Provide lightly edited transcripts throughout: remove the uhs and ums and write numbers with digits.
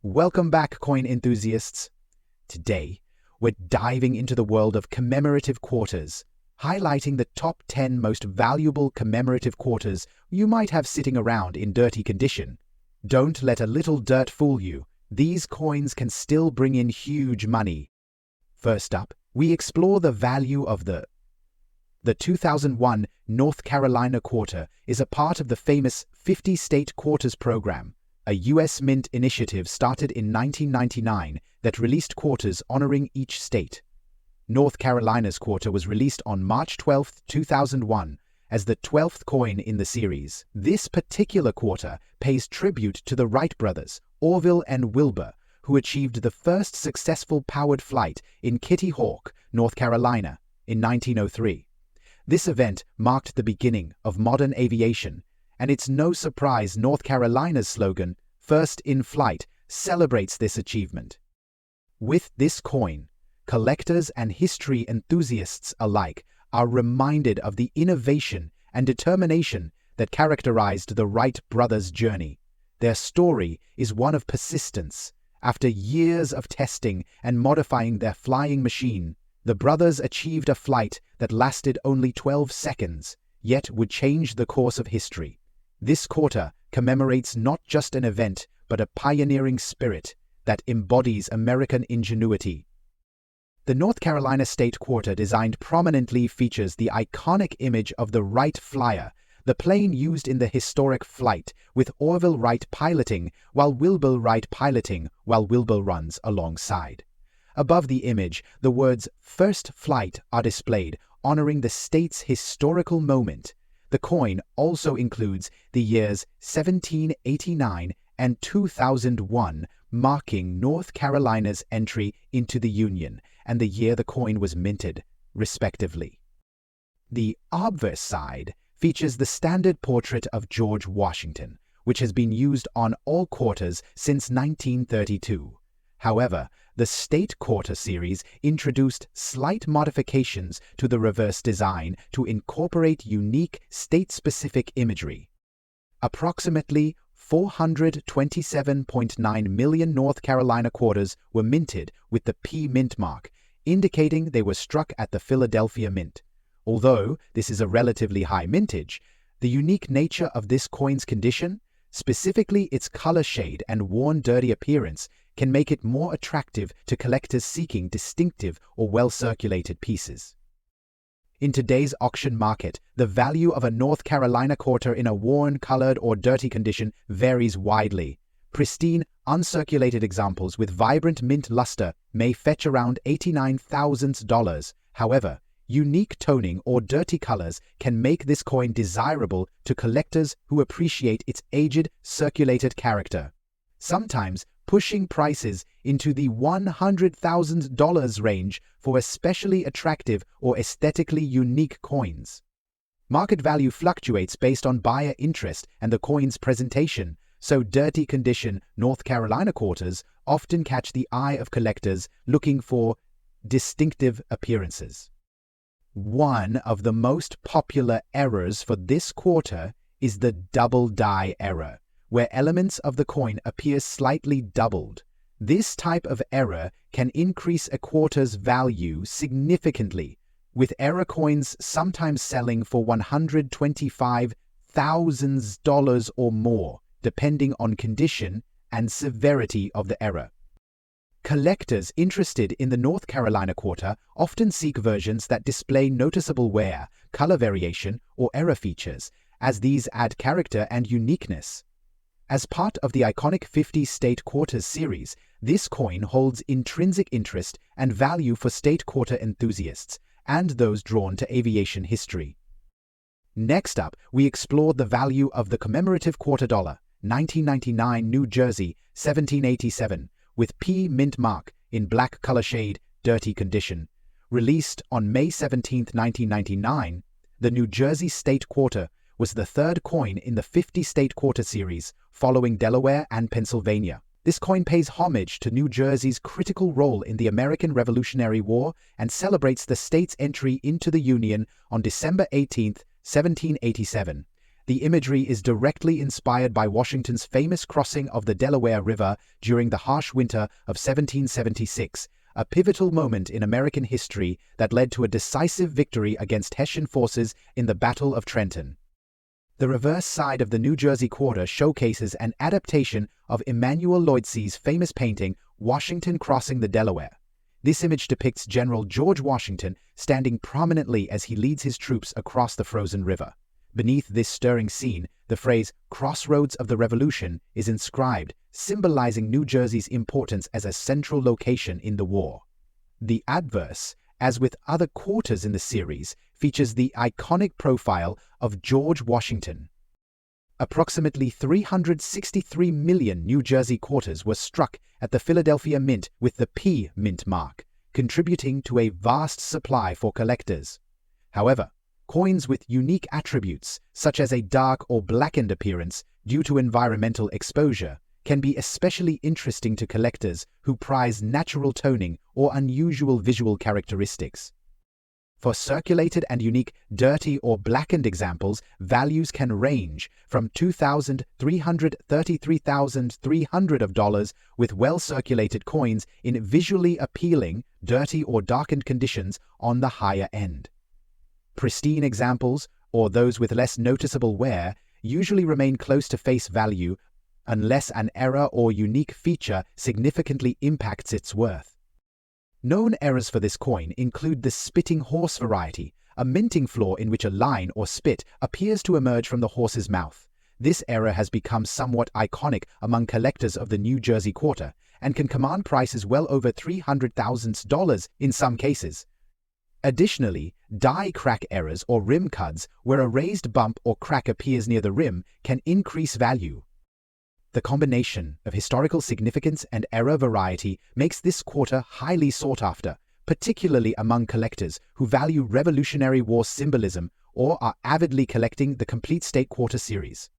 Welcome back, coin enthusiasts. Today, we're diving into the world of commemorative quarters, highlighting the top 10 most valuable commemorative quarters you might have sitting around in dirty condition. Don't let a little dirt fool you. These coins can still bring in huge money. First up, we explore the value of the 2001 North Carolina quarter is a part of the famous 50-state quarters program, a U.S. Mint initiative started in 1999 that released quarters honoring each state. North Carolina's quarter was released on March 12, 2001, as the 12th coin in the series. This particular quarter pays tribute to the Wright brothers, Orville and Wilbur, who achieved the first successful powered flight in Kitty Hawk, North Carolina, in 1903. This event marked the beginning of modern aviation, and it's no surprise North Carolina's slogan, "First in Flight," celebrates this achievement. With this coin, collectors and history enthusiasts alike are reminded of the innovation and determination that characterized the Wright brothers' journey. Their story is one of persistence. After years of testing and modifying their flying machine, the brothers achieved a flight that lasted only 12 seconds, yet would change the course of history. This quarter commemorates not just an event, but a pioneering spirit that embodies American ingenuity. The North Carolina State Quarter designed prominently features the iconic image of the Wright Flyer, the plane used in the historic flight, with Orville Wright piloting while Wilbur Wright piloting while Wilbur runs alongside. Above the image, the words "First Flight" are displayed, honoring the state's historical moment. The coin also includes the years 1789 and 2001, marking North Carolina's entry into the Union and the year the coin was minted, respectively. The obverse side features the standard portrait of George Washington, which has been used on all quarters since 1932. However, the State Quarter series introduced slight modifications to the reverse design to incorporate unique state-specific imagery. Approximately 427.9 million North Carolina quarters were minted with the P Mint mark, indicating they were struck at the Philadelphia Mint. Although this is a relatively high mintage, the unique nature of this coin's condition, specifically its color shade and worn dirty appearance, can make it more attractive to collectors seeking distinctive or well-circulated pieces. In today's auction market, the value of a North Carolina quarter in a worn, colored, or dirty condition varies widely. Pristine, uncirculated examples with vibrant mint luster may fetch around $89,000. However, unique toning or dirty colors can make this coin desirable to collectors who appreciate its aged, circulated character, sometimes pushing prices into the $100,000 range for especially attractive or aesthetically unique coins. Market value fluctuates based on buyer interest and the coin's presentation, so dirty condition North Carolina quarters often catch the eye of collectors looking for distinctive appearances. One of the most popular errors for this quarter is the double die error, where elements of the coin appear slightly doubled. This type of error can increase a quarter's value significantly, with error coins sometimes selling for $125,000 or more, depending on condition and severity of the error. Collectors interested in the North Carolina quarter often seek versions that display noticeable wear, color variation, or error features, as these add character and uniqueness. As part of the iconic 50-state quarters series, this coin holds intrinsic interest and value for state quarter enthusiasts and those drawn to aviation history. Next up, we explored the value of the commemorative quarter dollar, 1999 New Jersey, 1787, with P Mint mark in black color shade, dirty condition. Released on May 17, 1999, the New Jersey State Quarter was the third coin in the 50-state quarter series, following Delaware and Pennsylvania. This coin pays homage to New Jersey's critical role in the American Revolutionary War and celebrates the state's entry into the Union on December 18, 1787. The imagery is directly inspired by Washington's famous crossing of the Delaware River during the harsh winter of 1776, a pivotal moment in American history that led to a decisive victory against Hessian forces in the Battle of Trenton. The reverse side of the New Jersey quarter showcases an adaptation of Emanuel Leutze's famous painting, Washington Crossing the Delaware. This image depicts General George Washington standing prominently as he leads his troops across the frozen river. Beneath this stirring scene, the phrase "Crossroads of the Revolution" is inscribed, symbolizing New Jersey's importance as a central location in the war. The adverse, as with other quarters in the series, features the iconic profile of George Washington. Approximately 363 million New Jersey quarters were struck at the Philadelphia Mint with the P mint mark, contributing to a vast supply for collectors. However, coins with unique attributes, such as a dark or blackened appearance due to environmental exposure, can be especially interesting to collectors who prize natural toning or unusual visual characteristics. For circulated and unique dirty or blackened examples, values can range from $2,300 to $33,300 with well-circulated coins in visually appealing, dirty or darkened conditions on the higher end. Pristine examples, or those with less noticeable wear, usually remain close to face value unless an error or unique feature significantly impacts its worth. Known errors for this coin include the spitting horse variety, a minting flaw in which a line or spit appears to emerge from the horse's mouth. This error has become somewhat iconic among collectors of the New Jersey quarter and can command prices well over $300,000 in some cases. Additionally, die crack errors or rim cuts, where a raised bump or crack appears near the rim, can increase value. The combination of historical significance and error variety makes this quarter highly sought after, particularly among collectors who value Revolutionary War symbolism or are avidly collecting the complete state quarter series.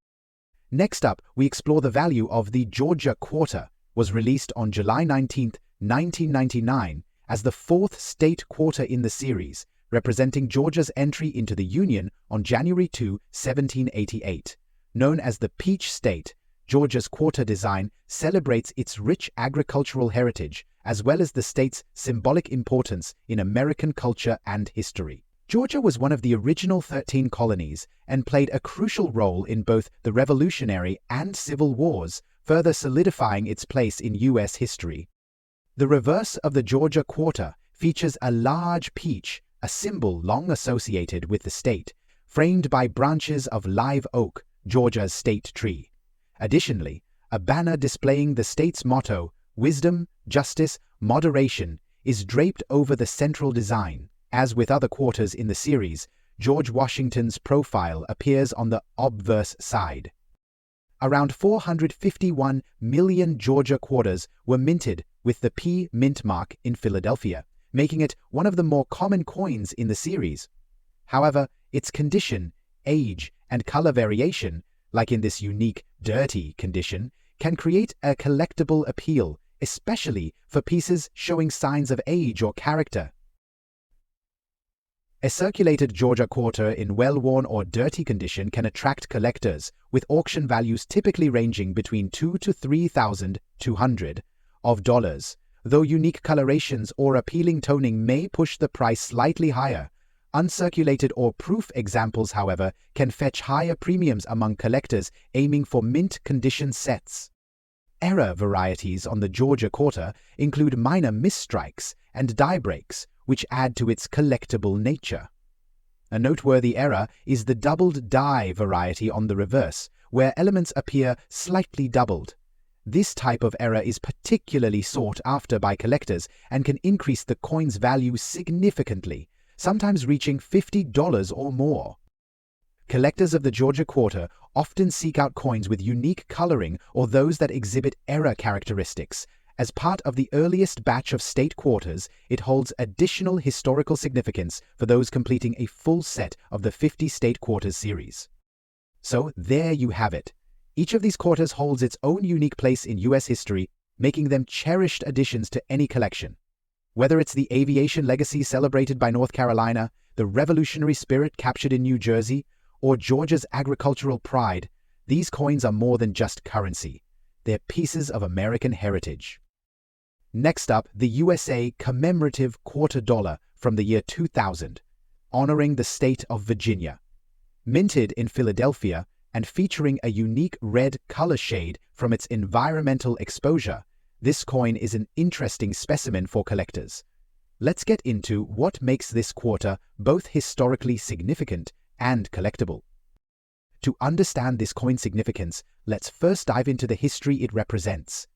Next up, we explore the value of the Georgia quarter. Was released on July 19, 1999, as the fourth state quarter in the series, representing Georgia's entry into the Union on January 2, 1788. Known as the Peach State, Georgia's quarter design celebrates its rich agricultural heritage, as well as the state's symbolic importance in American culture and history. Georgia was one of the original 13 colonies and played a crucial role in both the Revolutionary and Civil Wars, further solidifying its place in U.S. history. The reverse of the Georgia quarter features a large peach, a symbol long associated with the state, framed by branches of live oak, Georgia's state tree. Additionally, a banner displaying the state's motto, "Wisdom, Justice, Moderation," is draped over the central design. As with other quarters in the series, George Washington's profile appears on the obverse side. Around 451 million Georgia quarters were minted with the P mint mark in Philadelphia, making it one of the more common coins in the series. However, its condition, age, and color variation, like in this unique, dirty condition, can create a collectible appeal, especially for pieces showing signs of age or character. A circulated Georgia quarter in well-worn or dirty condition can attract collectors, with auction values typically ranging between $2,000 to $3,200, though unique colorations or appealing toning may push the price slightly higher. Uncirculated or proof examples, however, can fetch higher premiums among collectors aiming for mint condition sets. Error varieties on the Georgia quarter include minor misstrikes and die breaks, which add to its collectible nature. A noteworthy error is the doubled die variety on the reverse, where elements appear slightly doubled. This type of error is particularly sought after by collectors and can increase the coin's value significantly, sometimes reaching $50 or more. Collectors of the Georgia quarter often seek out coins with unique coloring or those that exhibit error characteristics. As part of the earliest batch of state quarters, it holds additional historical significance for those completing a full set of the 50 state quarters series. So there you have it. Each of these quarters holds its own unique place in U.S. history, making them cherished additions to any collection. Whether it's the aviation legacy celebrated by North Carolina, the revolutionary spirit captured in New Jersey, or Georgia's agricultural pride, these coins are more than just currency. They're pieces of American heritage. Next up, the USA commemorative quarter dollar from the year 2000, honoring the state of Virginia. Minted in Philadelphia and featuring a unique red color shade from its environmental exposure, this coin is an interesting specimen for collectors. Let's get into what makes this quarter both historically significant and collectible. To understand this coin's significance, let's first dive into the history it represents.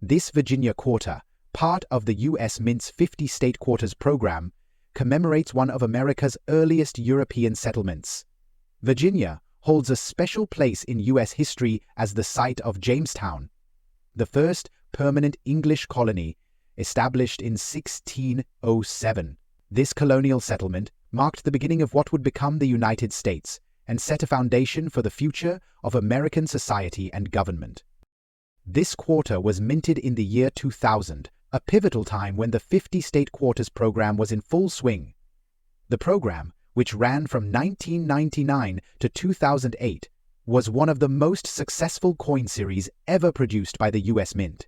This Virginia quarter, part of the U.S. Mint's 50 state quarters program, commemorates one of America's earliest European settlements. Virginia holds a special place in U.S. history as the site of Jamestown, the first permanent English colony established in 1607. This colonial settlement marked the beginning of what would become the United States and set a foundation for the future of American society and government. This quarter was minted in the year 2000, a pivotal time when the 50 state quarters program was in full swing. The program, which ran from 1999 to 2008, was one of the most successful coin series ever produced by the U.S. Mint.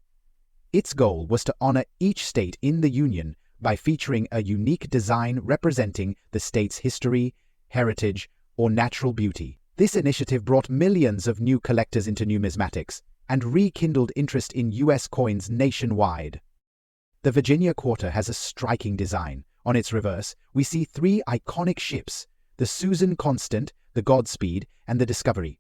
Its goal was to honor each state in the Union by featuring a unique design representing the state's history, heritage, or natural beauty. This initiative brought millions of new collectors into numismatics and rekindled interest in U.S. coins nationwide. The Virginia quarter has a striking design. On its reverse, we see three iconic ships: the Susan Constant, the Godspeed, and the Discovery.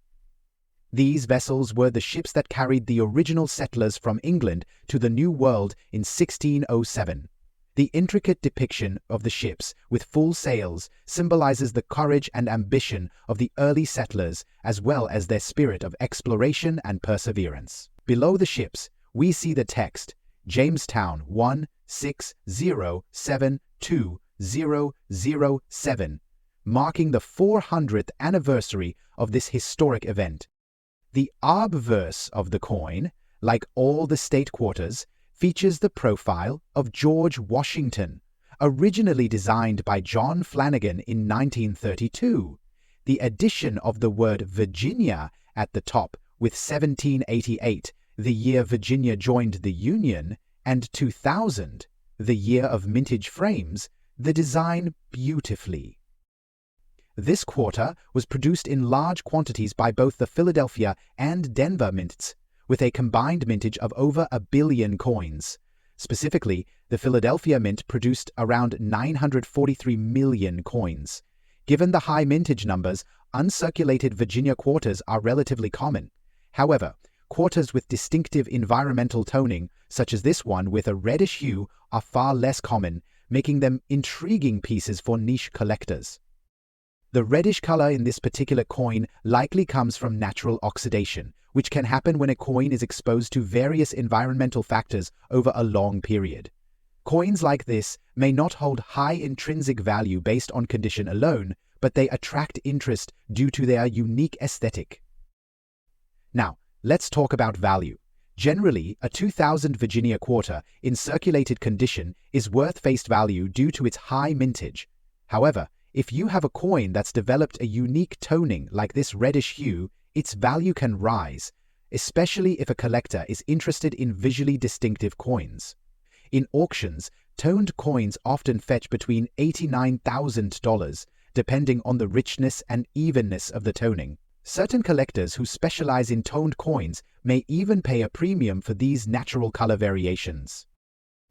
These vessels were the ships that carried the original settlers from England to the New World in 1607. The intricate depiction of the ships with full sails symbolizes the courage and ambition of the early settlers, as well as their spirit of exploration and perseverance. Below the ships, we see the text, Jamestown 1607207, marking the 400th anniversary of this historic event. The obverse of the coin, like all the state quarters, features the profile of George Washington, originally designed by John Flanagan in 1932. The addition of the word Virginia at the top with 1788, the year Virginia joined the Union, and 2000, the year of mintage frames, the design beautifully. This quarter was produced in large quantities by both the Philadelphia and Denver mints, with a combined mintage of over 1 billion coins. Specifically, the Philadelphia Mint produced around 943 million coins. Given the high mintage numbers, uncirculated Virginia quarters are relatively common. However, quarters with distinctive environmental toning, such as this one with a reddish hue, are far less common, making them intriguing pieces for niche collectors. The reddish color in this particular coin likely comes from natural oxidation, which can happen when a coin is exposed to various environmental factors over a long period. Coins like this may not hold high intrinsic value based on condition alone, but they attract interest due to their unique aesthetic. Now, let's talk about value. Generally, a 2000 Virginia quarter in circulated condition is worth face value due to its high mintage. However, if you have a coin that's developed a unique toning like this reddish hue, its value can rise, especially if a collector is interested in visually distinctive coins. In auctions, toned coins often fetch between $89,000, depending on the richness and evenness of the toning. Certain collectors who specialize in toned coins may even pay a premium for these natural color variations.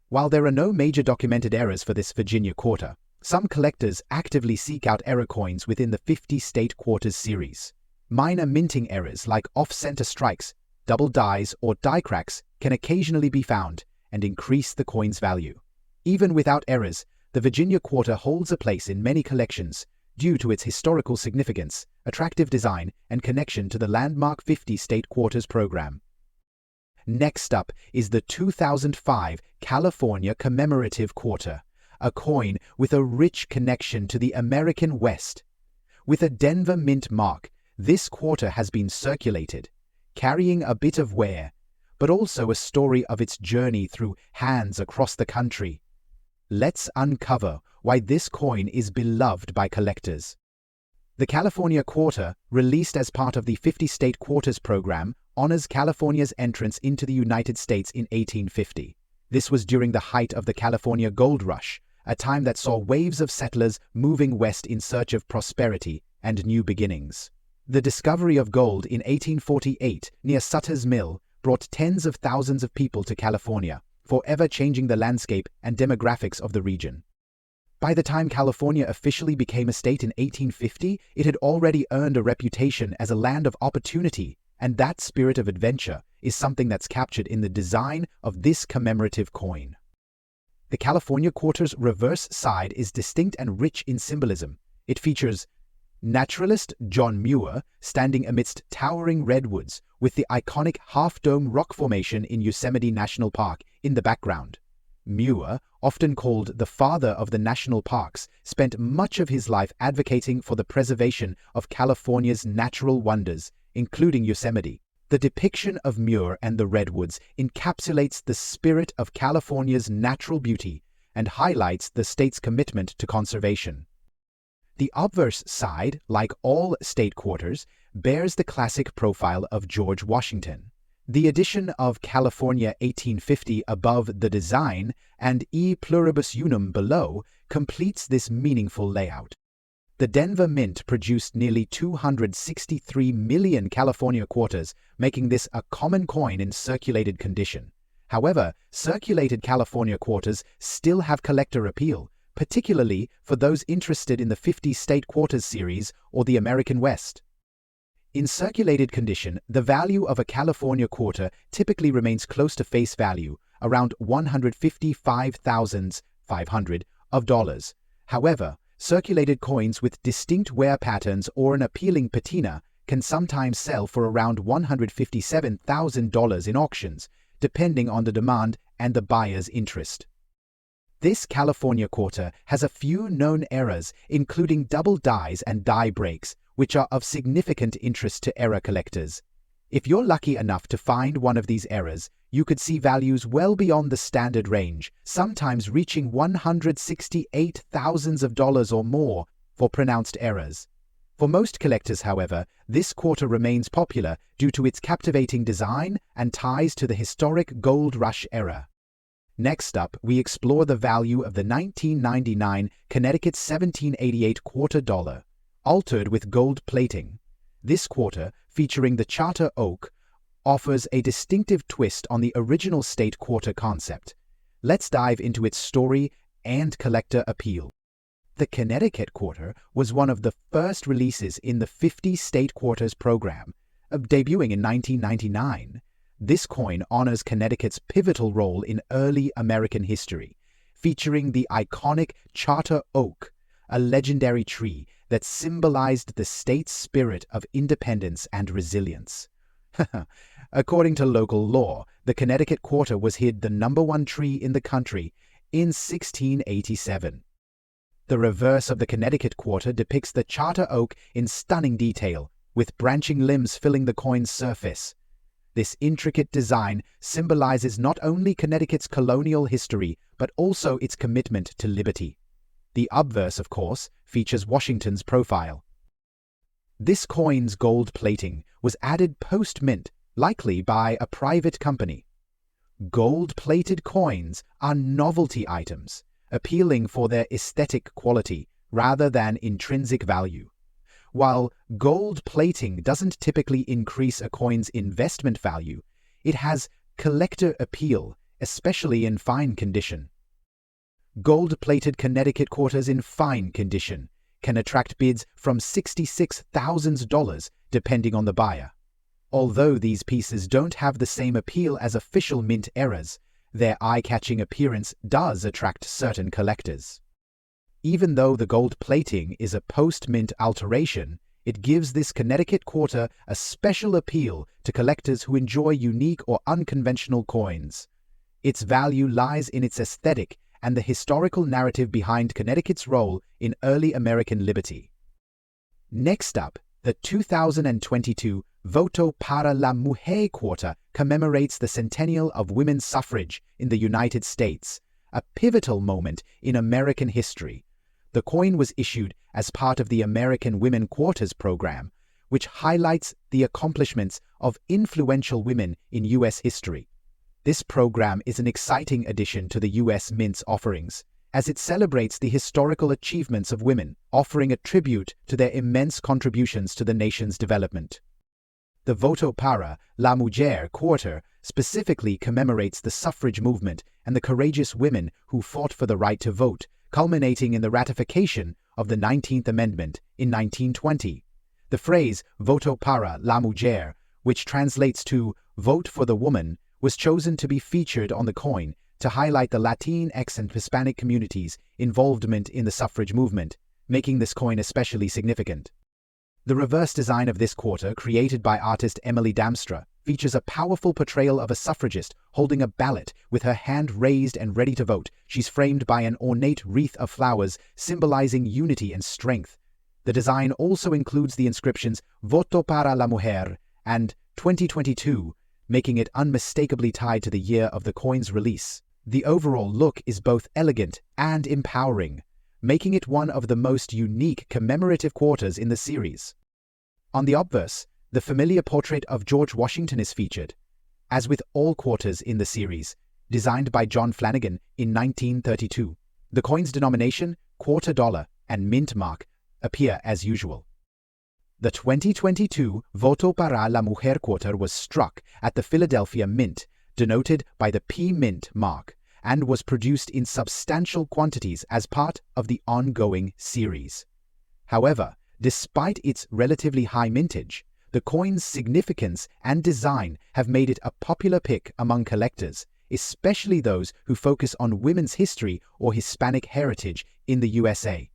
While there are no major documented errors for this Virginia quarter, some collectors actively seek out error coins within the 50 state quarters series. Minor minting errors like off-center strikes, double dies, or die cracks can occasionally be found and increase the coin's value. Even without errors, the Virginia quarter holds a place in many collections due to its historical significance, attractive design, and connection to the landmark 50 state quarters program. Next up is the 2005 California commemorative quarter, a coin with a rich connection to the American West. With a Denver Mint mark, this quarter has been circulated, carrying a bit of wear, but also a story of its journey through hands across the country. Let's uncover why this coin is beloved by collectors. The California Quarter, released as part of the 50-state quarters program, honors California's entrance into the United States in 1850. This was during the height of the California Gold Rush, a time that saw waves of settlers moving west in search of prosperity and new beginnings. The discovery of gold in 1848 near Sutter's Mill brought tens of thousands of people to California, forever changing the landscape and demographics of the region. By the time California officially became a state in 1850, it had already earned a reputation as a land of opportunity, and that spirit of adventure is something that's captured in the design of this commemorative coin. The California Quarter's reverse side is distinct and rich in symbolism. It features naturalist John Muir standing amidst towering redwoods with the iconic half-dome rock formation in Yosemite National Park in the background. Muir, often called the father of the national parks, spent much of his life advocating for the preservation of California's natural wonders, including Yosemite. The depiction of Muir and the redwoods encapsulates the spirit of California's natural beauty and highlights the state's commitment to conservation. The obverse side, like all state quarters, bears the classic profile of George Washington. The addition of California 1850 above the design and E pluribus unum below completes this meaningful layout. The Denver Mint produced nearly 263 million California quarters, making this a common coin in circulated condition. However, circulated California quarters still have collector appeal, particularly for those interested in the 50-state quarters series or the American West. In circulated condition, the value of a California quarter typically remains close to face value, around $155,500 of dollars. However, circulated coins with distinct wear patterns or an appealing patina can sometimes sell for around $157,000 in auctions, depending on the demand and the buyer's interest. This California quarter has a few known errors, including double dies and die breaks, which are of significant interest to error collectors. If you're lucky enough to find one of these errors, you could see values well beyond the standard range, sometimes reaching $168,000 or more for pronounced errors. For most collectors, however, this quarter remains popular due to its captivating design and ties to the historic Gold Rush era. Next up, we explore the value of the 1999 Connecticut 1788 quarter dollar, altered with gold plating. This quarter, featuring the Charter Oak, offers a distinctive twist on the original state quarter concept. Let's dive into its story and collector appeal. The Connecticut quarter was one of the first releases in the 50-state quarters program, debuting in 1999. This coin honors Connecticut's pivotal role in early American history, featuring the iconic Charter Oak, a legendary tree that symbolized the state's spirit of independence and resilience. According to local law, the Connecticut quarter was hid the #1 tree in the country in 1687. The reverse of the Connecticut quarter depicts the Charter Oak in stunning detail, with branching limbs filling the coin's surface. This intricate design symbolizes not only Connecticut's colonial history, but also its commitment to liberty. The obverse, of course, features Washington's profile. This coin's gold plating was added post-mint, likely by a private company. Gold-plated coins are novelty items, appealing for their aesthetic quality rather than intrinsic value. While gold plating doesn't typically increase a coin's investment value, it has collector appeal, especially in fine condition. Gold-plated Connecticut quarters in fine condition can attract bids from $66,000 depending on the buyer. Although these pieces don't have the same appeal as official mint errors, their eye-catching appearance does attract certain collectors. Even though the gold plating is a post-mint alteration, it gives this Connecticut quarter a special appeal to collectors who enjoy unique or unconventional coins. Its value lies in its aesthetic and the historical narrative behind Connecticut's role in early American liberty. Next up, the 2022 Voto Para La Mujer quarter commemorates the centennial of women's suffrage in the United States, a pivotal moment in American history. The coin was issued as part of the American Women Quarters program, which highlights the accomplishments of influential women in U.S. history. This program is an exciting addition to the U.S. Mint's offerings, as it celebrates the historical achievements of women, offering a tribute to their immense contributions to the nation's development. The Voto Para La Mujer quarter specifically commemorates the suffrage movement and the courageous women who fought for the right to vote, culminating in the ratification of the 19th Amendment in 1920. The phrase Voto Para La Mujer, which translates to "vote for the woman," was chosen to be featured on the coin to highlight the Latinx and Hispanic communities' involvement in the suffrage movement, making this coin especially significant. The reverse design of this quarter, created by artist Emily Damstra, features a powerful portrayal of a suffragist holding a ballot with her hand raised and ready to vote. She's framed by an ornate wreath of flowers symbolizing unity and strength. The design also includes the inscriptions Voto Para la Mujer and 2022, making it unmistakably tied to the year of the coin's release. The overall look is both elegant and empowering, making it one of the most unique commemorative quarters in the series. On the obverse, the familiar portrait of George Washington is featured. As with all quarters in the series, designed by John Flanagan in 1932, the coin's denomination, quarter dollar, and mint mark appear as usual. The 2022 Voto Para la Mujer quarter was struck at the Philadelphia Mint, denoted by the P Mint mark, and was produced in substantial quantities as part of the ongoing series. However, despite its relatively high mintage, the coin's significance and design have made it a popular pick among collectors, especially those who focus on women's history or Hispanic heritage in the USA.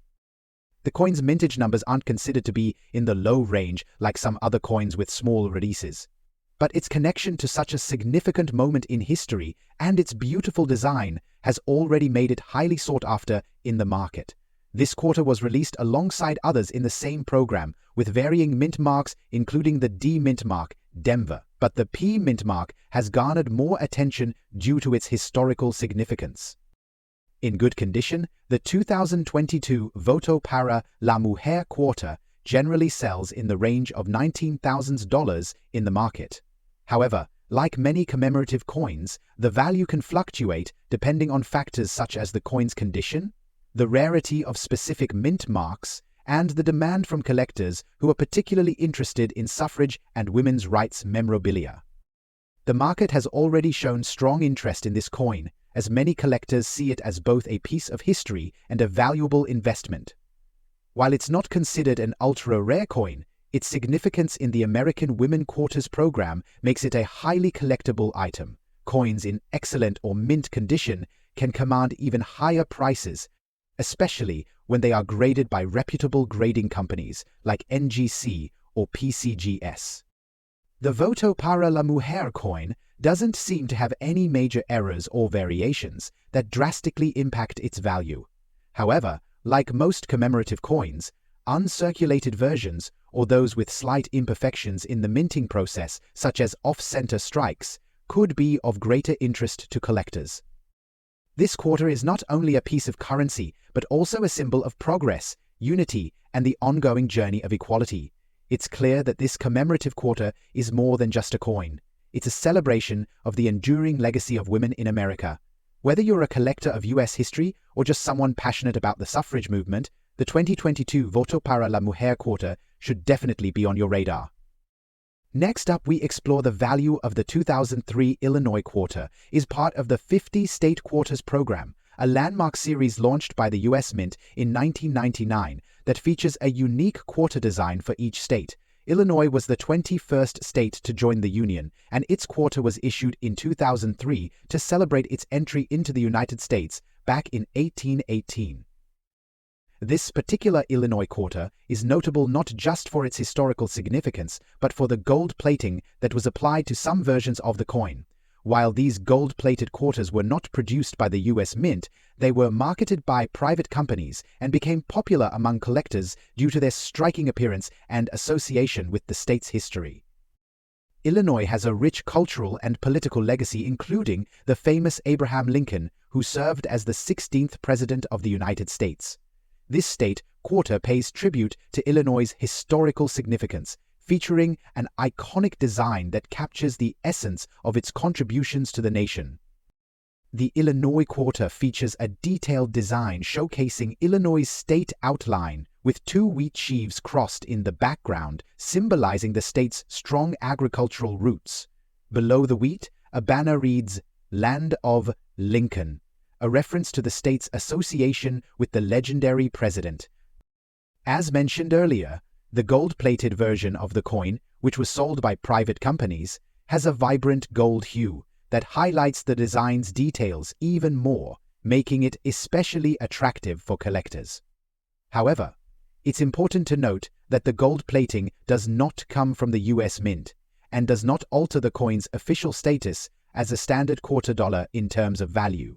The coin's mintage numbers aren't considered to be in the low range like some other coins with small releases, but its connection to such a significant moment in history and its beautiful design has already made it highly sought after in the market. This quarter was released alongside others in the same program, with varying mint marks including the D mint mark, Denver, but the P mint mark has garnered more attention due to its historical significance. In good condition, the 2022 Voto Para la Mujer quarter generally sells in the range of $19,000 in the market. However, like many commemorative coins, the value can fluctuate depending on factors such as the coin's condition, the rarity of specific mint marks, and the demand from collectors who are particularly interested in suffrage and women's rights memorabilia. The market has already shown strong interest in this coin, as many collectors see it as both a piece of history and a valuable investment. While it's not considered an ultra-rare coin, its significance in the American Women Quarters program makes it a highly collectible item. Coins in excellent or mint condition can command even higher prices, especially when they are graded by reputable grading companies like NGC or PCGS. The Voto Para la Mujer coin doesn't seem to have any major errors or variations that drastically impact its value. However, like most commemorative coins, uncirculated versions, or those with slight imperfections in the minting process, such as off-center strikes, could be of greater interest to collectors. This quarter is not only a piece of currency, but also a symbol of progress, unity, and the ongoing journey of equality. It's clear that this commemorative quarter is more than just a coin. It's a celebration of the enduring legacy of women in America. Whether you're a collector of U.S. history or just someone passionate about the suffrage movement, the 2022 Voto Para la Mujer quarter should definitely be on your radar. Next up, we explore the value of the 2003 Illinois quarter is part of the 50 State Quarters program, a landmark series launched by the U.S. Mint in 1999 that features a unique quarter design for each state. Illinois was the 21st state to join the Union, and its quarter was issued in 2003 to celebrate its entry into the United States back in 1818. This particular Illinois quarter is notable not just for its historical significance, but for the gold plating that was applied to some versions of the coin. While these gold-plated quarters were not produced by the U.S. Mint, they were marketed by private companies and became popular among collectors due to their striking appearance and association with the state's history. Illinois has a rich cultural and political legacy, including the famous Abraham Lincoln, who served as the 16th President of the United States. This state quarter pays tribute to Illinois' historical significance, featuring an iconic design that captures the essence of its contributions to the nation. The Illinois quarter features a detailed design showcasing Illinois' state outline, with two wheat sheaves crossed in the background, symbolizing the state's strong agricultural roots. Below the wheat, a banner reads, "Land of Lincoln," a reference to the state's association with the legendary president. As mentioned earlier, the gold-plated version of the coin, which was sold by private companies, has a vibrant gold hue that highlights the design's details even more, making it especially attractive for collectors. However, it's important to note that the gold plating does not come from the US Mint and does not alter the coin's official status as a standard quarter dollar in terms of value.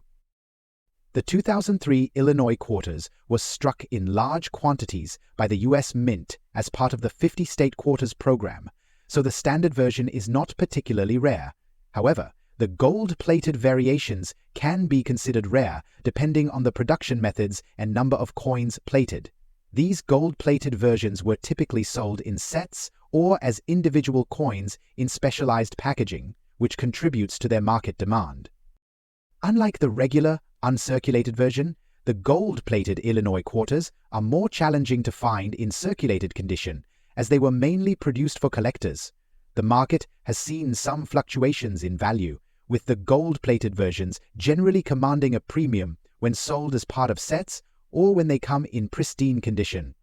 The 2003 Illinois quarters was struck in large quantities by the US Mint as part of the 50-state quarters program, so the standard version is not particularly rare. However, the gold-plated variations can be considered rare depending on the production methods and number of coins plated. These gold-plated versions were typically sold in sets or as individual coins in specialized packaging, which contributes to their market demand. Unlike the regular, uncirculated version, the gold-plated Illinois quarters are more challenging to find in circulated condition, as they were mainly produced for collectors. The market has seen some fluctuations in value, with the gold-plated versions generally commanding a premium when sold as part of sets or when they come in pristine condition.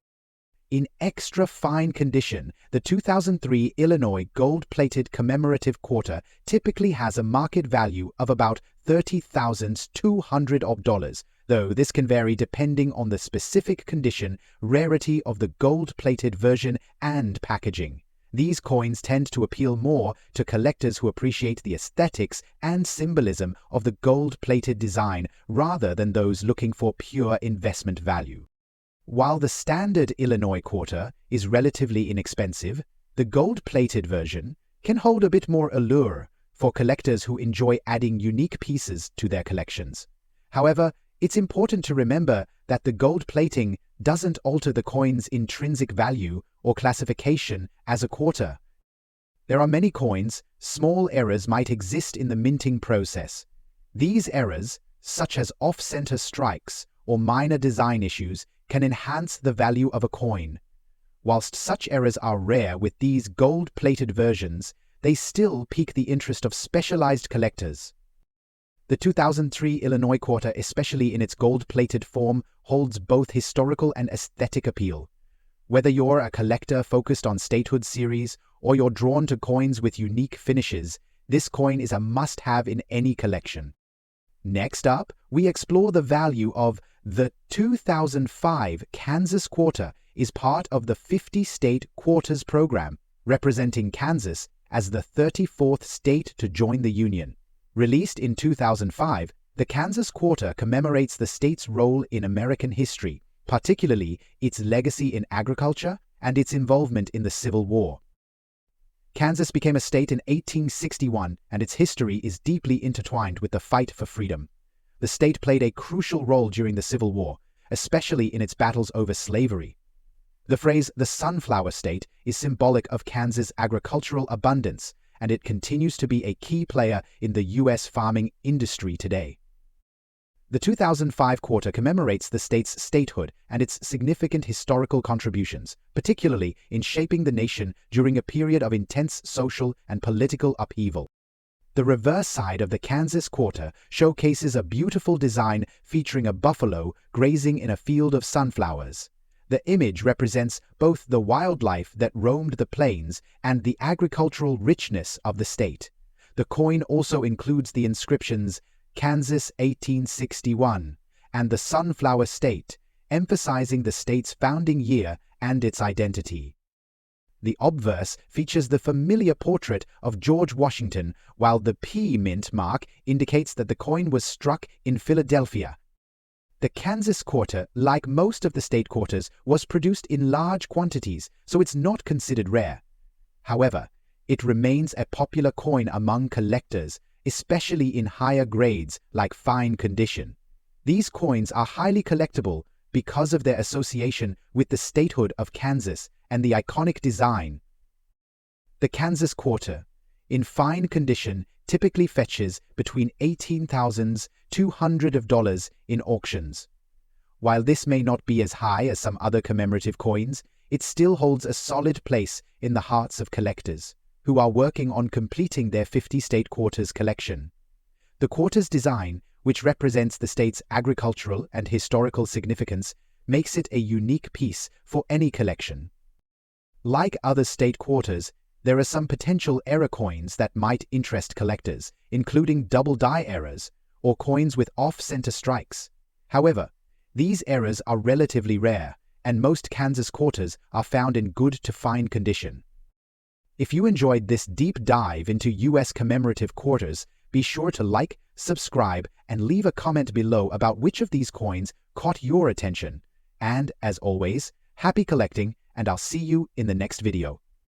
In extra fine condition, the 2003 Illinois gold-plated commemorative quarter typically has a market value of about $30,200, though this can vary depending on the specific condition, rarity of the gold-plated version, and packaging. These coins tend to appeal more to collectors who appreciate the aesthetics and symbolism of the gold-plated design rather than those looking for pure investment value. While the standard Illinois quarter is relatively inexpensive, the gold-plated version can hold a bit more allure for collectors who enjoy adding unique pieces to their collections. However, it's important to remember that the gold plating doesn't alter the coin's intrinsic value or classification as a quarter. There are many coins, small errors might exist in the minting process. These errors, such as off-center strikes or minor design issues, can enhance the value of a coin. Whilst such errors are rare with these gold-plated versions, they still pique the interest of specialized collectors. The 2003 Illinois quarter, especially in its gold-plated form, holds both historical and aesthetic appeal. Whether you're a collector focused on statehood series or you're drawn to coins with unique finishes, this coin is a must-have in any collection. Next up, we explore the value of the 2005 Kansas quarter is part of the 50-state quarters program, representing Kansas as the 34th state to join the Union. Released in 2005, the Kansas quarter commemorates the state's role in American history, particularly its legacy in agriculture and its involvement in the Civil War. Kansas became a state in 1861, and its history is deeply intertwined with the fight for freedom. The state played a crucial role during the Civil War, especially in its battles over slavery. The phrase "the Sunflower State" is symbolic of Kansas' agricultural abundance, and it continues to be a key player in the U.S. farming industry today. The 2005 quarter commemorates the state's statehood and its significant historical contributions, particularly in shaping the nation during a period of intense social and political upheaval. The reverse side of the Kansas quarter showcases a beautiful design featuring a buffalo grazing in a field of sunflowers. The image represents both the wildlife that roamed the plains and the agricultural richness of the state. The coin also includes the inscriptions Kansas 1861 and the Sunflower State, emphasizing the state's founding year and its identity. The obverse features the familiar portrait of George Washington, while the P mint mark indicates that the coin was struck in Philadelphia. The Kansas quarter, like most of the state quarters, was produced in large quantities, so it's not considered rare. However, it remains a popular coin among collectors, especially in higher grades like fine condition. These coins are highly collectible because of their association with the statehood of Kansas and the iconic design. The Kansas quarter, in fine condition, typically fetches between $18,200 in auctions. While this may not be as high as some other commemorative coins, it still holds a solid place in the hearts of collectors who are working on completing their 50-state quarters collection. The quarter's design, which represents the state's agricultural and historical significance, makes it a unique piece for any collection. Like other state quarters, there are some potential error coins that might interest collectors, including double die errors or coins with off-center strikes. However, these errors are relatively rare, and most Kansas quarters are found in good to fine condition. If you enjoyed this deep dive into U.S. commemorative quarters, be sure to like, subscribe, and leave a comment below about which of these coins caught your attention. And, as always, happy collecting, and I'll see you in the next video.